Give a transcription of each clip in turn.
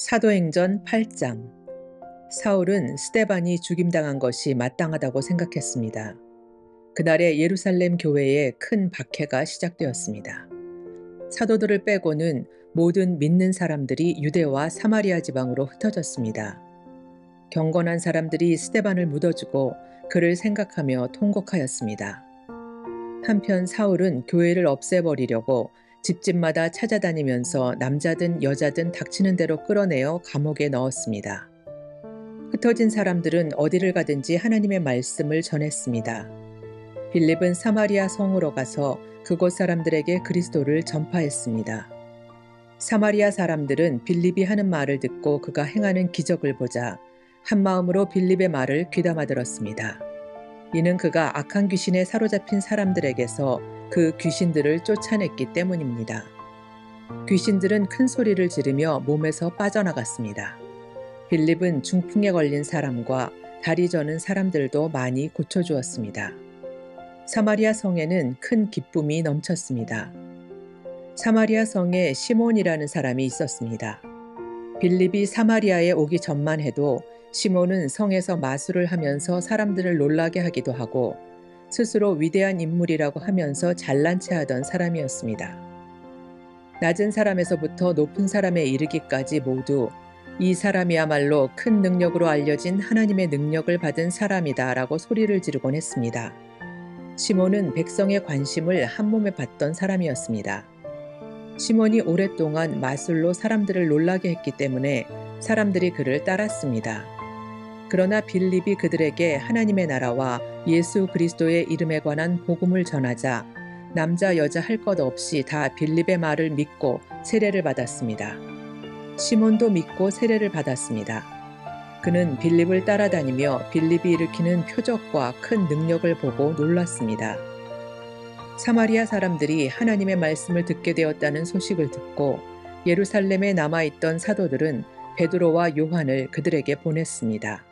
사도행전 8장. 사울은 스데반이 죽임당한 것이 마땅하다고 생각했습니다. 그날에 예루살렘 교회에 큰 박해가 시작되었습니다. 사도들을 빼고는 모든 믿는 사람들이 유대와 사마리아 지방으로 흩어졌습니다. 경건한 사람들이 스데반을 묻어주고 그를 생각하며 통곡하였습니다. 한편 사울은 교회를 없애버리려고 집집마다 찾아다니면서 남자든 여자든 닥치는 대로 끌어내어 감옥에 넣었습니다. 흩어진 사람들은 어디를 가든지 하나님의 말씀을 전했습니다. 빌립은 사마리아 성으로 가서 그곳 사람들에게 그리스도를 전파했습니다. 사마리아 사람들은 빌립이 하는 말을 듣고 그가 행하는 기적을 보자 한마음으로 빌립의 말을 귀담아 들었습니다. 이는 그가 악한 귀신에 사로잡힌 사람들에게서 그 귀신들을 쫓아냈기 때문입니다. 귀신들은 큰 소리를 지르며 몸에서 빠져나갔습니다. 빌립은 중풍에 걸린 사람과 다리 저는 사람들도 많이 고쳐주었습니다. 사마리아 성에는 큰 기쁨이 넘쳤습니다. 사마리아 성에 시몬이라는 사람이 있었습니다. 빌립이 사마리아에 오기 전만 해도 시몬은 성에서 마술을 하면서 사람들을 놀라게 하기도 하고 스스로 위대한 인물이라고 하면서 잘난 체 하던 사람이었습니다. 낮은 사람에서부터 높은 사람에 이르기까지 모두 이 사람이야말로 큰 능력으로 알려진 하나님의 능력을 받은 사람이다 라고 소리를 지르곤 했습니다. 시몬은 백성의 관심을 한몸에 받던 사람이었습니다. 시몬이 오랫동안 마술로 사람들을 놀라게 했기 때문에 사람들이 그를 따랐습니다. 그러나 빌립이 그들에게 하나님의 나라와 예수 그리스도의 이름에 관한 복음을 전하자 남자 여자 할 것 없이 다 빌립의 말을 믿고 세례를 받았습니다. 시몬도 믿고 세례를 받았습니다. 그는 빌립을 따라다니며 빌립이 일으키는 표적과 큰 능력을 보고 놀랐습니다. 사마리아 사람들이 하나님의 말씀을 듣게 되었다는 소식을 듣고 예루살렘에 남아있던 사도들은 베드로와 요한을 그들에게 보냈습니다.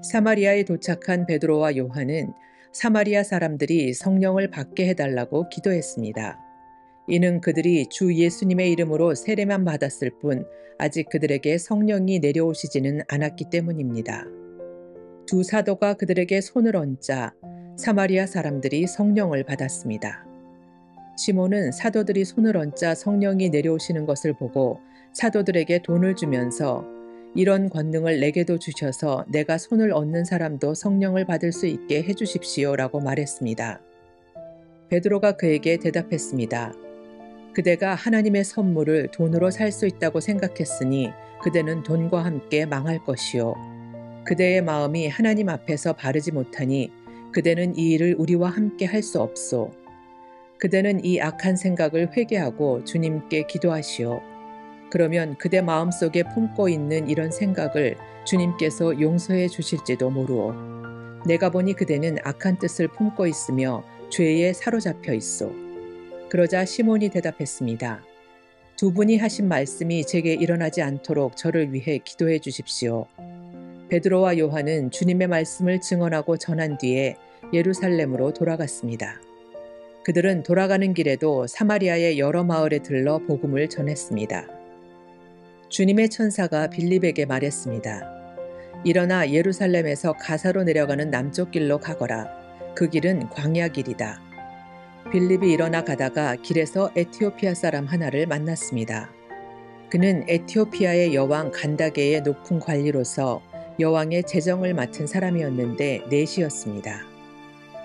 사마리아에 도착한 베드로와 요한은 사마리아 사람들이 성령을 받게 해달라고 기도했습니다. 이는 그들이 주 예수님의 이름으로 세례만 받았을 뿐 아직 그들에게 성령이 내려오시지는 않았기 때문입니다. 두 사도가 그들에게 손을 얹자 사마리아 사람들이 성령을 받았습니다. 시몬은 사도들이 손을 얹자 성령이 내려오시는 것을 보고 사도들에게 돈을 주면서 이런 권능을 내게도 주셔서 내가 손을 얹는 사람도 성령을 받을 수 있게 해주십시오 라고 말했습니다. 베드로가 그에게 대답했습니다. 그대가 하나님의 선물을 돈으로 살 수 있다고 생각했으니 그대는 돈과 함께 망할 것이요. 그대의 마음이 하나님 앞에서 바르지 못하니 그대는 이 일을 우리와 함께 할 수 없소. 그대는 이 악한 생각을 회개하고 주님께 기도하시오. 그러면 그대 마음속에 품고 있는 이런 생각을 주님께서 용서해 주실지도 모르오. 내가 보니 그대는 악한 뜻을 품고 있으며 죄에 사로잡혀 있소. 그러자 시몬이 대답했습니다. 두 분이 하신 말씀이 제게 일어나지 않도록 저를 위해 기도해 주십시오. 베드로와 요한은 주님의 말씀을 증언하고 전한 뒤에 예루살렘으로 돌아갔습니다. 그들은 돌아가는 길에도 사마리아의 여러 마을에 들러 복음을 전했습니다. 주님의 천사가 빌립에게 말했습니다. 일어나 예루살렘에서 가사로 내려가는 남쪽 길로 가거라. 그 길은 광야 길이다. 빌립이 일어나 가다가 길에서 에티오피아 사람 하나를 만났습니다. 그는 에티오피아의 여왕 간다게의 높은 관리로서 여왕의 재정을 맡은 사람이었는데 내시였습니다.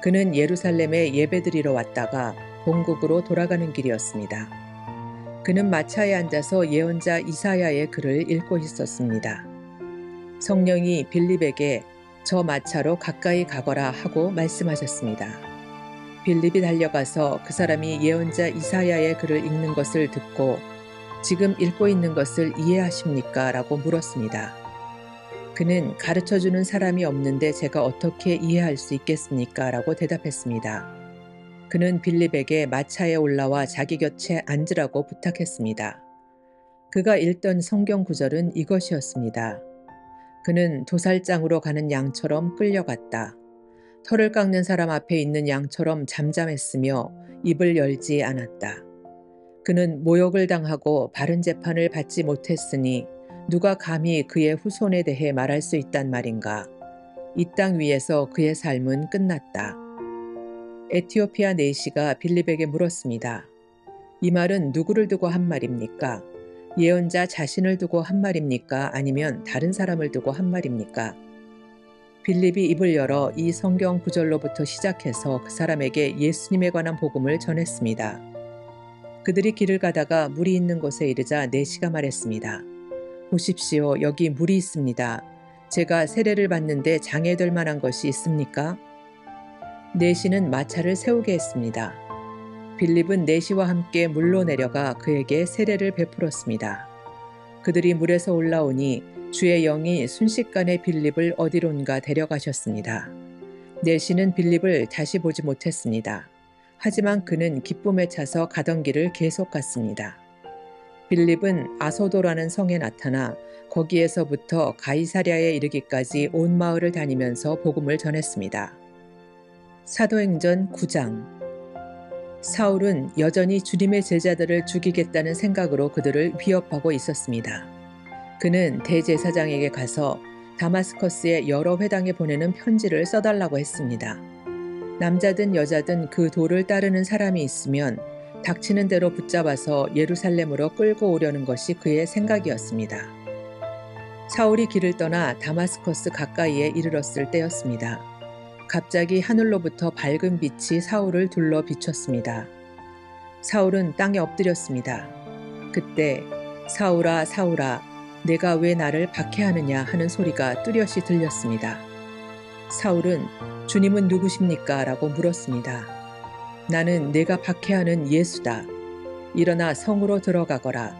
그는 예루살렘에 예배드리러 왔다가 본국으로 돌아가는 길이었습니다. 그는 마차에 앉아서 예언자 이사야의 글을 읽고 있었습니다. 성령이 빌립에게 저 마차로 가까이 가거라 하고 말씀하셨습니다. 빌립이 달려가서 그 사람이 예언자 이사야의 글을 읽는 것을 듣고 지금 읽고 있는 것을 이해하십니까? 라고 물었습니다. 그는 가르쳐주는 사람이 없는데 제가 어떻게 이해할 수 있겠습니까? 라고 대답했습니다. 그는 빌립에게 마차에 올라와 자기 곁에 앉으라고 부탁했습니다. 그가 읽던 성경 구절은 이것이었습니다. 그는 도살장으로 가는 양처럼 끌려갔다. 털을 깎는 사람 앞에 있는 양처럼 잠잠했으며 입을 열지 않았다. 그는 모욕을 당하고 바른 재판을 받지 못했으니 누가 감히 그의 후손에 대해 말할 수 있단 말인가? 이 땅 위에서 그의 삶은 끝났다. 에티오피아 내시가 빌립에게 물었습니다. 이 말은 누구를 두고 한 말입니까? 예언자 자신을 두고 한 말입니까? 아니면 다른 사람을 두고 한 말입니까? 빌립이 입을 열어 이 성경 구절로부터 시작해서 그 사람에게 예수님에 관한 복음을 전했습니다. 그들이 길을 가다가 물이 있는 곳에 이르자 내시가 말했습니다. 보십시오, 여기 물이 있습니다. 제가 세례를 받는데 장애될 만한 것이 있습니까? 내시는 마차를 세우게 했습니다. 빌립은 내시와 함께 물로 내려가 그에게 세례를 베풀었습니다. 그들이 물에서 올라오니 주의 영이 순식간에 빌립을 어디론가 데려가셨습니다. 내시는 빌립을 다시 보지 못했습니다. 하지만 그는 기쁨에 차서 가던 길을 계속 갔습니다. 빌립은 아소도라는 성에 나타나 거기에서부터 가이사랴에 이르기까지 온 마을을 다니면서 복음을 전했습니다. 사도행전 9장. 사울은 여전히 주님의 제자들을 죽이겠다는 생각으로 그들을 위협하고 있었습니다. 그는 대제사장에게 가서 다마스커스의 여러 회당에 보내는 편지를 써달라고 했습니다. 남자든 여자든 그 도를 따르는 사람이 있으면 닥치는 대로 붙잡아서 예루살렘으로 끌고 오려는 것이 그의 생각이었습니다. 사울이 길을 떠나 다마스커스 가까이에 이르렀을 때였습니다. 갑자기 하늘로부터 밝은 빛이 사울을 둘러 비췄습니다. 사울은 땅에 엎드렸습니다. 그때 사울아, 사울아, 내가 왜 나를 박해하느냐 하는 소리가 뚜렷이 들렸습니다. 사울은 주님은 누구십니까? 라고 물었습니다. 나는 내가 박해하는 예수다. 일어나 성으로 들어가거라.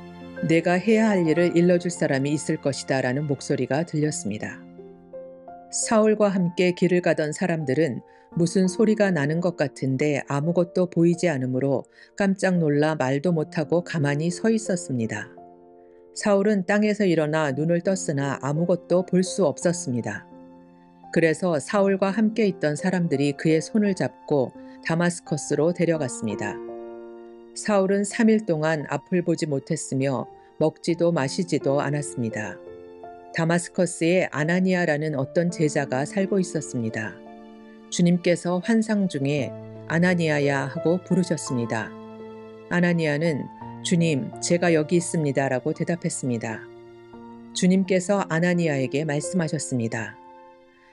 내가 해야 할 일을 일러줄 사람이 있을 것이다 라는 목소리가 들렸습니다. 사울과 함께 길을 가던 사람들은 무슨 소리가 나는 것 같은데 아무것도 보이지 않으므로 깜짝 놀라 말도 못하고 가만히 서 있었습니다. 사울은 땅에서 일어나 눈을 떴으나 아무것도 볼 수 없었습니다. 그래서 사울과 함께 있던 사람들이 그의 손을 잡고 다마스커스로 데려갔습니다. 사울은 3일 동안 앞을 보지 못했으며 먹지도 마시지도 않았습니다. 다마스커스에 아나니아라는 어떤 제자가 살고 있었습니다. 주님께서 환상 중에 아나니아야 하고 부르셨습니다. 아나니아는 주님, 제가 여기 있습니다 라고 대답했습니다. 주님께서 아나니아에게 말씀하셨습니다.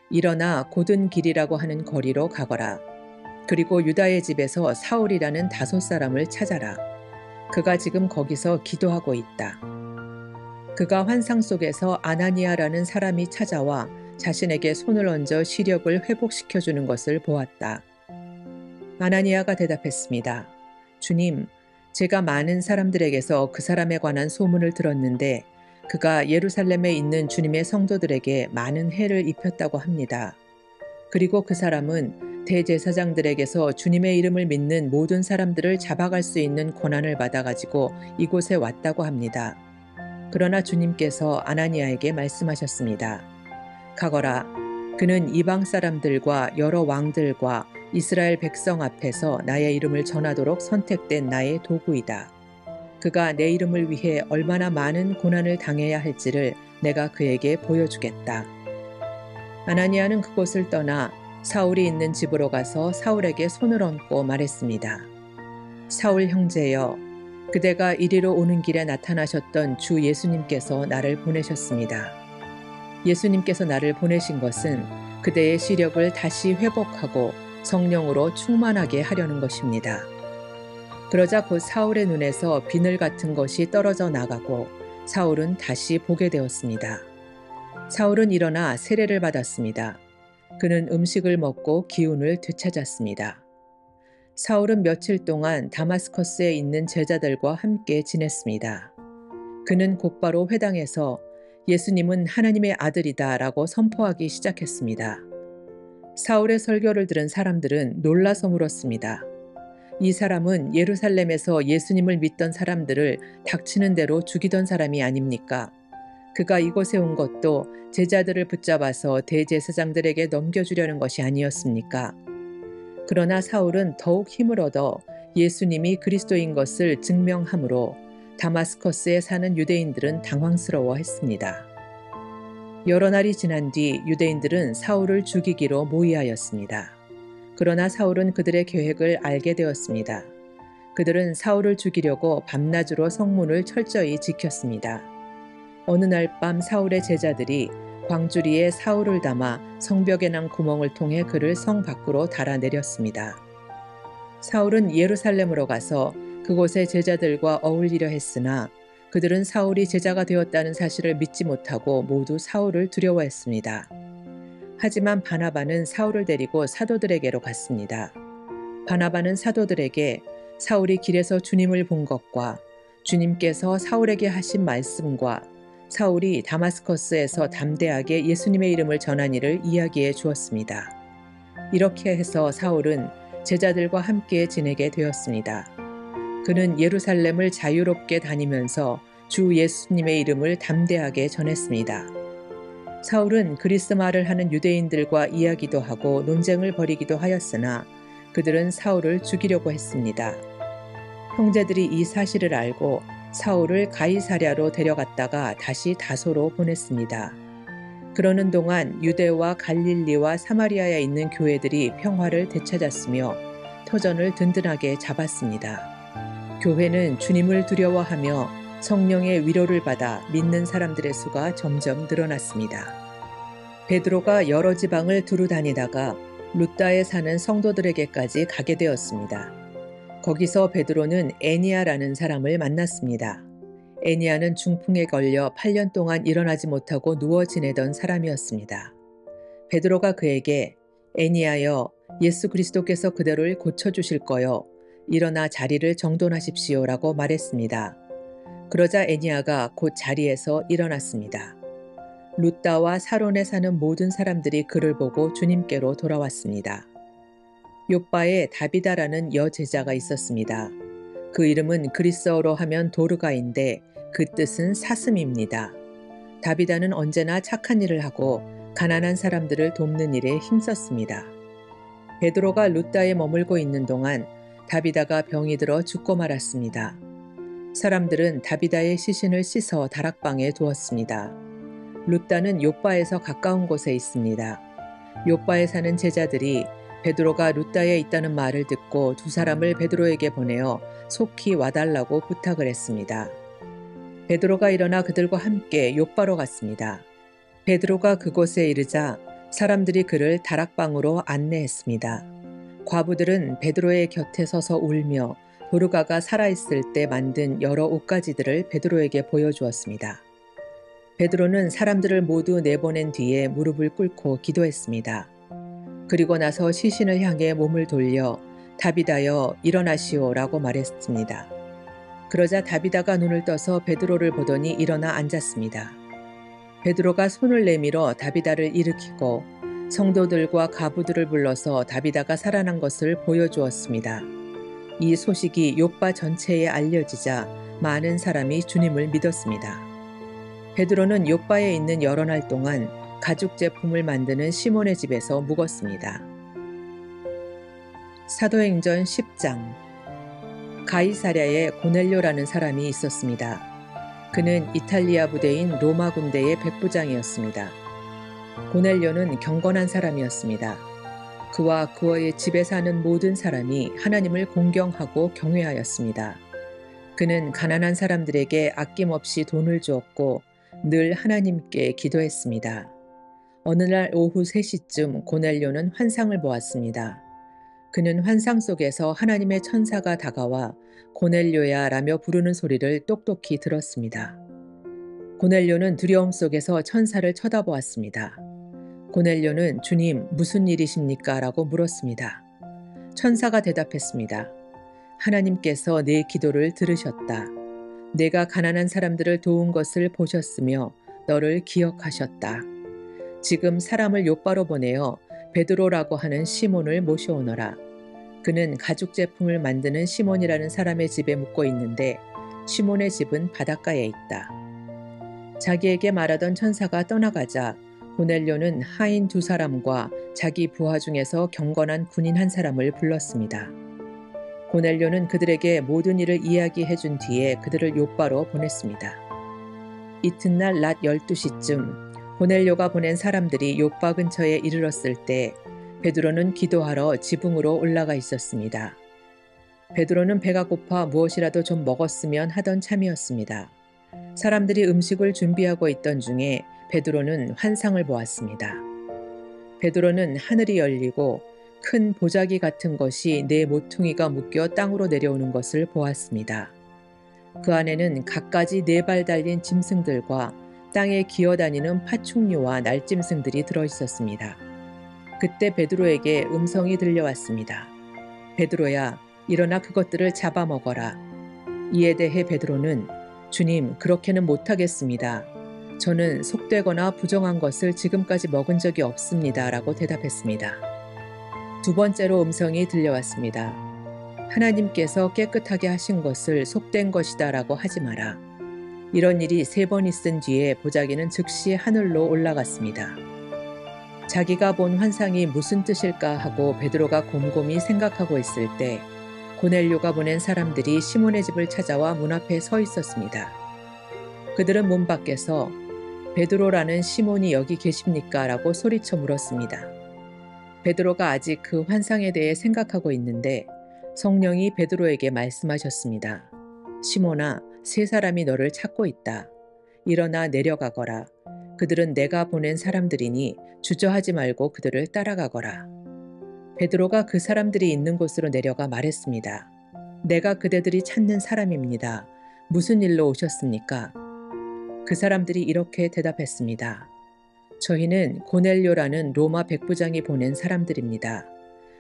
일어나 곧은 길이라고 하는 거리로 가거라. 그리고 유다의 집에서 사울이라는 5사람을 찾아라. 그가 지금 거기서 기도하고 있다. 그가 환상 속에서 아나니아라는 사람이 찾아와 자신에게 손을 얹어 시력을 회복시켜주는 것을 보았다. 아나니아가 대답했습니다. 주님, 제가 많은 사람들에게서 그 사람에 관한 소문을 들었는데 그가 예루살렘에 있는 주님의 성도들에게 많은 해를 입혔다고 합니다. 그리고 그 사람은 대제사장들에게서 주님의 이름을 믿는 모든 사람들을 잡아갈 수 있는 권한을 받아가지고 이곳에 왔다고 합니다. 그러나 주님께서 아나니아에게 말씀하셨습니다. 가거라. 그는 이방 사람들과 여러 왕들과 이스라엘 백성 앞에서 나의 이름을 전하도록 선택된 나의 도구이다. 그가 내 이름을 위해 얼마나 많은 고난을 당해야 할지를 내가 그에게 보여주겠다. 아나니아는 그곳을 떠나 사울이 있는 집으로 가서 사울에게 손을 얹고 말했습니다. 사울 형제여, 그대가 이리로 오는 길에 나타나셨던 주 예수님께서 나를 보내셨습니다. 예수님께서 나를 보내신 것은 그대의 시력을 다시 회복하고 성령으로 충만하게 하려는 것입니다. 그러자 곧 사울의 눈에서 비늘 같은 것이 떨어져 나가고 사울은 다시 보게 되었습니다. 사울은 일어나 세례를 받았습니다. 그는 음식을 먹고 기운을 되찾았습니다. 사울은 며칠 동안 다마스커스에 있는 제자들과 함께 지냈습니다. 그는 곧바로 회당에서 예수님은 하나님의 아들이다 라고 선포하기 시작했습니다. 사울의 설교를 들은 사람들은 놀라서 물었습니다. 이 사람은 예루살렘에서 예수님을 믿던 사람들을 닥치는 대로 죽이던 사람이 아닙니까? 그가 이곳에 온 것도 제자들을 붙잡아서 대제사장들에게 넘겨주려는 것이 아니었습니까? 그러나 사울은 더욱 힘을 얻어 예수님이 그리스도인 것을 증명함으로 다마스커스에 사는 유대인들은 당황스러워했습니다. 여러 날이 지난 뒤 유대인들은 사울을 죽이기로 모의하였습니다. 그러나 사울은 그들의 계획을 알게 되었습니다. 그들은 사울을 죽이려고 밤낮으로 성문을 철저히 지켰습니다. 어느 날 밤 사울의 제자들이 광주리에 사울을 담아 성벽에 난 구멍을 통해 그를 성 밖으로 달아내렸습니다. 사울은 예루살렘으로 가서 그곳의 제자들과 어울리려 했으나 그들은 사울이 제자가 되었다는 사실을 믿지 못하고 모두 사울을 두려워했습니다. 하지만 바나바는 사울을 데리고 사도들에게로 갔습니다. 바나바는 사도들에게 사울이 길에서 주님을 본 것과 주님께서 사울에게 하신 말씀과 사울이 다마스커스에서 담대하게 예수님의 이름을 전한 일을 이야기해 주었습니다. 이렇게 해서 사울은 제자들과 함께 지내게 되었습니다. 그는 예루살렘을 자유롭게 다니면서 주 예수님의 이름을 담대하게 전했습니다. 사울은 그리스 말을 하는 유대인들과 이야기도 하고 논쟁을 벌이기도 하였으나 그들은 사울을 죽이려고 했습니다. 형제들이 이 사실을 알고 사울을 가이사랴로 데려갔다가 다시 다소로 보냈습니다. 그러는 동안 유대와 갈릴리와 사마리아에 있는 교회들이 평화를 되찾았으며 터전을 든든하게 잡았습니다. 교회는 주님을 두려워하며 성령의 위로를 받아 믿는 사람들의 수가 점점 늘어났습니다. 베드로가 여러 지방을 두루 다니다가 루다에 사는 성도들에게까지 가게 되었습니다. 거기서 베드로는 에니아라는 사람을 만났습니다. 에니아는 중풍에 걸려 8년 동안 일어나지 못하고 누워 지내던 사람이었습니다. 베드로가 그에게 에니아여, 예수 그리스도께서 그대를 고쳐주실 거요. 일어나 자리를 정돈하십시오라고 말했습니다. 그러자 에니아가 곧 자리에서 일어났습니다. 루다와 사론에 사는 모든 사람들이 그를 보고 주님께로 돌아왔습니다. 욥바에 다비다라는 여제자가 있었습니다. 그 이름은 그리스어로 하면 도르가인데 그 뜻은 사슴입니다. 다비다는 언제나 착한 일을 하고 가난한 사람들을 돕는 일에 힘썼습니다. 베드로가 루다에 머물고 있는 동안 다비다가 병이 들어 죽고 말았습니다. 사람들은 다비다의 시신을 씻어 다락방에 두었습니다. 루다는 욥바에서 가까운 곳에 있습니다. 욥바에 사는 제자들이 베드로가 루다에 있다는 말을 듣고 두 사람을 베드로에게 보내어 속히 와달라고 부탁을 했습니다. 베드로가 일어나 그들과 함께 욥바로 갔습니다. 베드로가 그곳에 이르자 사람들이 그를 다락방으로 안내했습니다. 과부들은 베드로의 곁에 서서 울며 도르가가 살아있을 때 만든 여러 옷가지들을 베드로에게 보여주었습니다. 베드로는 사람들을 모두 내보낸 뒤에 무릎을 꿇고 기도했습니다. 그리고 나서 시신을 향해 몸을 돌려 다비다여 일어나시오라고 말했습니다. 그러자 다비다가 눈을 떠서 베드로를 보더니 일어나 앉았습니다. 베드로가 손을 내밀어 다비다를 일으키고 성도들과 가부들을 불러서 다비다가 살아난 것을 보여주었습니다. 이 소식이 욥바 전체에 알려지자 많은 사람이 주님을 믿었습니다. 베드로는 욥바에 있는 여러 날 동안 가죽 제품을 만드는 시몬의 집에서 묵었습니다. 사도행전 10장. 가이사랴에 고넬료라는 사람이 있었습니다. 그는 이탈리아 부대인 로마 군대의 백부장이었습니다. 고넬료는 경건한 사람이었습니다. 그와 그의 집에 사는 모든 사람이 하나님을 공경하고 경외하였습니다. 그는 가난한 사람들에게 아낌없이 돈을 주었고 늘 하나님께 기도했습니다. 어느 날 오후 3시쯤 고넬료는 환상을 보았습니다. 그는 환상 속에서 하나님의 천사가 다가와 고넬료야 라며 부르는 소리를 똑똑히 들었습니다. 고넬료는 두려움 속에서 천사를 쳐다보았습니다. 고넬료는 주님 무슨 일이십니까? 라고 물었습니다. 천사가 대답했습니다. 하나님께서 내 기도를 들으셨다. 내가 가난한 사람들을 도운 것을 보셨으며 너를 기억하셨다. 지금 사람을 욥바로 보내어 베드로라고 하는 시몬을 모셔오너라. 그는 가죽 제품을 만드는 시몬이라는 사람의 집에 묵고 있는데 시몬의 집은 바닷가에 있다. 자기에게 말하던 천사가 떠나가자 고넬료는 하인 2사람과 자기 부하 중에서 경건한 군인 1사람을 불렀습니다. 고넬료는 그들에게 모든 일을 이야기해 준 뒤에 그들을 요바로 보냈습니다. 이튿날 낮 12시쯤 고넬료가 보낸 사람들이 요바 근처에 이르렀을 때 베드로는 기도하러 지붕으로 올라가 있었습니다. 베드로는 배가 고파 무엇이라도 좀 먹었으면 하던 참이었습니다. 사람들이 음식을 준비하고 있던 중에 베드로는 환상을 보았습니다. 베드로는 하늘이 열리고 큰 보자기 같은 것이 네 모퉁이가 묶여 땅으로 내려오는 것을 보았습니다. 그 안에는 갖가지 4발 달린 짐승들과 땅에 기어다니는 파충류와 날짐승들이 들어있었습니다. 그때 베드로에게 음성이 들려왔습니다. 베드로야, 일어나 그것들을 잡아먹어라. 이에 대해 베드로는 주님, 그렇게는 못하겠습니다. 저는 속되거나 부정한 것을 지금까지 먹은 적이 없습니다. 라고 대답했습니다. 두 번째로 음성이 들려왔습니다. 하나님께서 깨끗하게 하신 것을 속된 것이다 라고 하지 마라. 이런 일이 3번 있은 뒤에 보자기는 즉시 하늘로 올라갔습니다. 자기가 본 환상이 무슨 뜻일까 하고 베드로가 곰곰이 생각하고 있을 때 고넬료가 보낸 사람들이 시몬의 집을 찾아와 문 앞에 서 있었습니다. 그들은 문 밖에서 베드로라는 시몬이 여기 계십니까? 라고 소리쳐 물었습니다. 베드로가 아직 그 환상에 대해 생각하고 있는데 성령이 베드로에게 말씀하셨습니다. 시몬아, 3사람이 너를 찾고 있다. 일어나 내려가거라. 그들은 내가 보낸 사람들이니 주저하지 말고 그들을 따라가거라. 베드로가 그 사람들이 있는 곳으로 내려가 말했습니다. 내가 그대들이 찾는 사람입니다. 무슨 일로 오셨습니까? 그 사람들이 이렇게 대답했습니다. 저희는 고넬료라는 로마 백부장이 보낸 사람들입니다.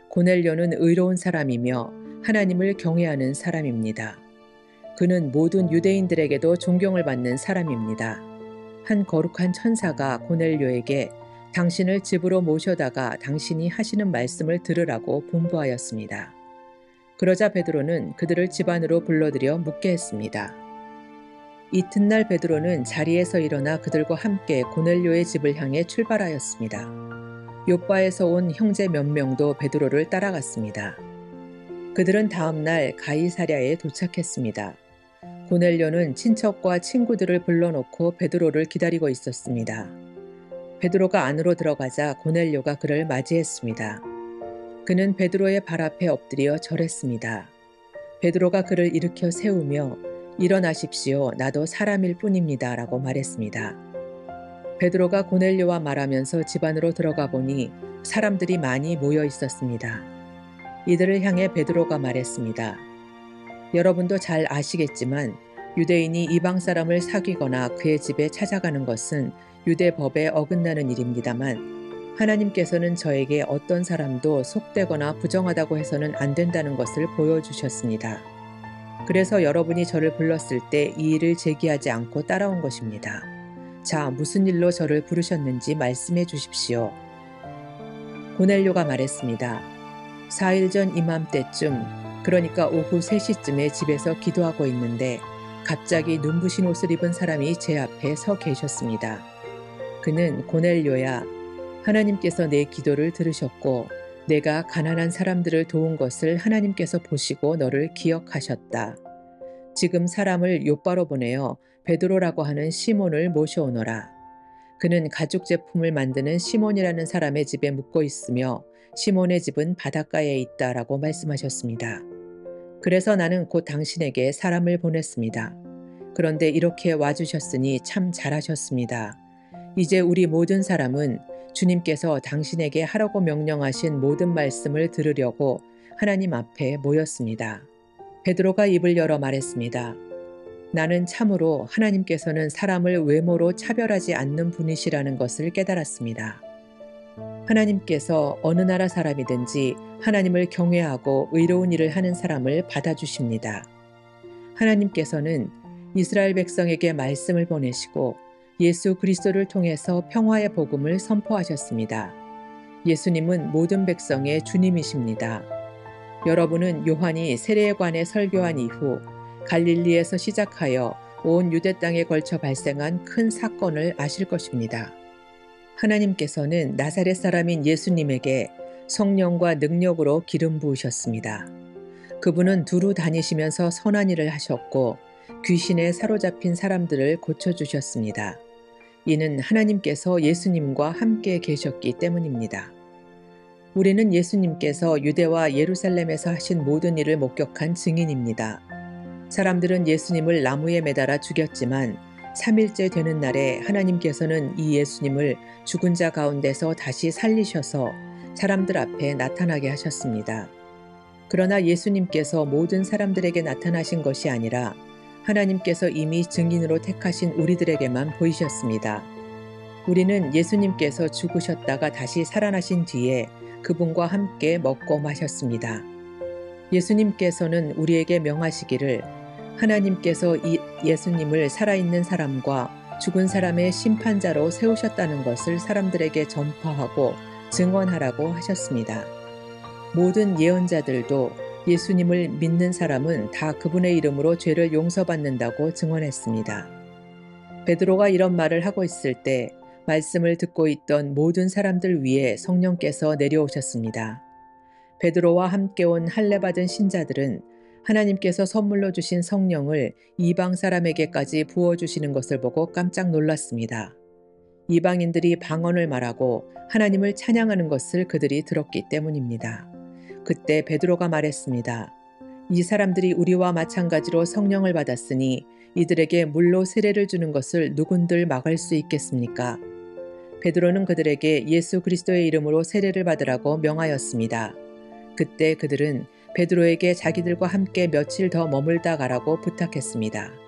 고넬료는 의로운 사람이며 하나님을 경외하는 사람입니다. 그는 모든 유대인들에게도 존경을 받는 사람입니다. 한 거룩한 천사가 고넬료에게 당신을 집으로 모셔다가 당신이 하시는 말씀을 들으라고 분부하였습니다. 그러자 베드로는 그들을 집 안으로 불러들여 묻게 했습니다. 이튿날 베드로는 자리에서 일어나 그들과 함께 고넬료의 집을 향해 출발하였습니다. 요바에서 온 형제 몇 명도 베드로를 따라갔습니다. 그들은 다음 날 가이사랴에 도착했습니다. 고넬료는 친척과 친구들을 불러놓고 베드로를 기다리고 있었습니다. 베드로가 안으로 들어가자 고넬료가 그를 맞이했습니다. 그는 베드로의 발 앞에 엎드려 절했습니다. 베드로가 그를 일으켜 세우며 일어나십시오. 나도 사람일 뿐입니다. 라고 말했습니다. 베드로가 고넬료와 말하면서 집 안으로 들어가 보니 사람들이 많이 모여 있었습니다. 이들을 향해 베드로가 말했습니다. 여러분도 잘 아시겠지만 유대인이 이방 사람을 사귀거나 그의 집에 찾아가는 것은 유대 법에 어긋나는 일입니다만 하나님께서는 저에게 어떤 사람도 속되거나 부정하다고 해서는 안 된다는 것을 보여주셨습니다. 그래서 여러분이 저를 불렀을 때 이 일을 제기하지 않고 따라온 것입니다. 자, 무슨 일로 저를 부르셨는지 말씀해 주십시오. 고넬료가 말했습니다. 4일 전 이맘때쯤, 그러니까 오후 3시쯤에 집에서 기도하고 있는데 갑자기 눈부신 옷을 입은 사람이 제 앞에 서 계셨습니다. 그는 고넬료야, 하나님께서 내 기도를 들으셨고 내가 가난한 사람들을 도운 것을 하나님께서 보시고 너를 기억하셨다. 지금 사람을 요바로 보내어 베드로라고 하는 시몬을 모셔오너라. 그는 가죽 제품을 만드는 시몬이라는 사람의 집에 묵고 있으며 시몬의 집은 바닷가에 있다라고 말씀하셨습니다. 그래서 나는 곧 당신에게 사람을 보냈습니다. 그런데 이렇게 와주셨으니 참 잘하셨습니다. 이제 우리 모든 사람은 주님께서 당신에게 하라고 명령하신 모든 말씀을 들으려고 하나님 앞에 모였습니다. 베드로가 입을 열어 말했습니다. 나는 참으로 하나님께서는 사람을 외모로 차별하지 않는 분이시라는 것을 깨달았습니다. 하나님께서 어느 나라 사람이든지 하나님을 경외하고 의로운 일을 하는 사람을 받아주십니다. 하나님께서는 이스라엘 백성에게 말씀을 보내시고 예수 그리스도를 통해서 평화의 복음을 선포하셨습니다. 예수님은 모든 백성의 주님이십니다. 여러분은 요한이 세례에 관해 설교한 이후 갈릴리에서 시작하여 온 유대 땅에 걸쳐 발생한 큰 사건을 아실 것입니다. 하나님께서는 나사렛 사람인 예수님에게 성령과 능력으로 기름 부으셨습니다. 그분은 두루 다니시면서 선한 일을 하셨고 귀신에 사로잡힌 사람들을 고쳐주셨습니다. 이는 하나님께서 예수님과 함께 계셨기 때문입니다. 우리는 예수님께서 유대와 예루살렘에서 하신 모든 일을 목격한 증인입니다. 사람들은 예수님을 나무에 매달아 죽였지만 3일째 되는 날에 하나님께서는 이 예수님을 죽은 자 가운데서 다시 살리셔서 사람들 앞에 나타나게 하셨습니다. 그러나 예수님께서 모든 사람들에게 나타나신 것이 아니라 하나님께서 이미 증인으로 택하신 우리들에게만 보이셨습니다. 우리는 예수님께서 죽으셨다가 다시 살아나신 뒤에 그분과 함께 먹고 마셨습니다. 예수님께서는 우리에게 명하시기를 하나님께서 이 예수님을 살아있는 사람과 죽은 사람의 심판자로 세우셨다는 것을 사람들에게 전파하고 증언하라고 하셨습니다. 모든 예언자들도 예수님을 믿는 사람은 다 그분의 이름으로 죄를 용서받는다고 증언했습니다. 베드로가 이런 말을 하고 있을 때 말씀을 듣고 있던 모든 사람들 위에 성령께서 내려오셨습니다. 베드로와 함께 온 할례받은 신자들은 하나님께서 선물로 주신 성령을 이방 사람에게까지 부어주시는 것을 보고 깜짝 놀랐습니다. 이방인들이 방언을 말하고 하나님을 찬양하는 것을 그들이 들었기 때문입니다. 그때 베드로가 말했습니다. 이 사람들이 우리와 마찬가지로 성령을 받았으니 이들에게 물로 세례를 주는 것을 누군들 막을 수 있겠습니까? 베드로는 그들에게 예수 그리스도의 이름으로 세례를 받으라고 명하였습니다. 그때 그들은 베드로에게 자기들과 함께 며칠 더 머물다 가라고 부탁했습니다.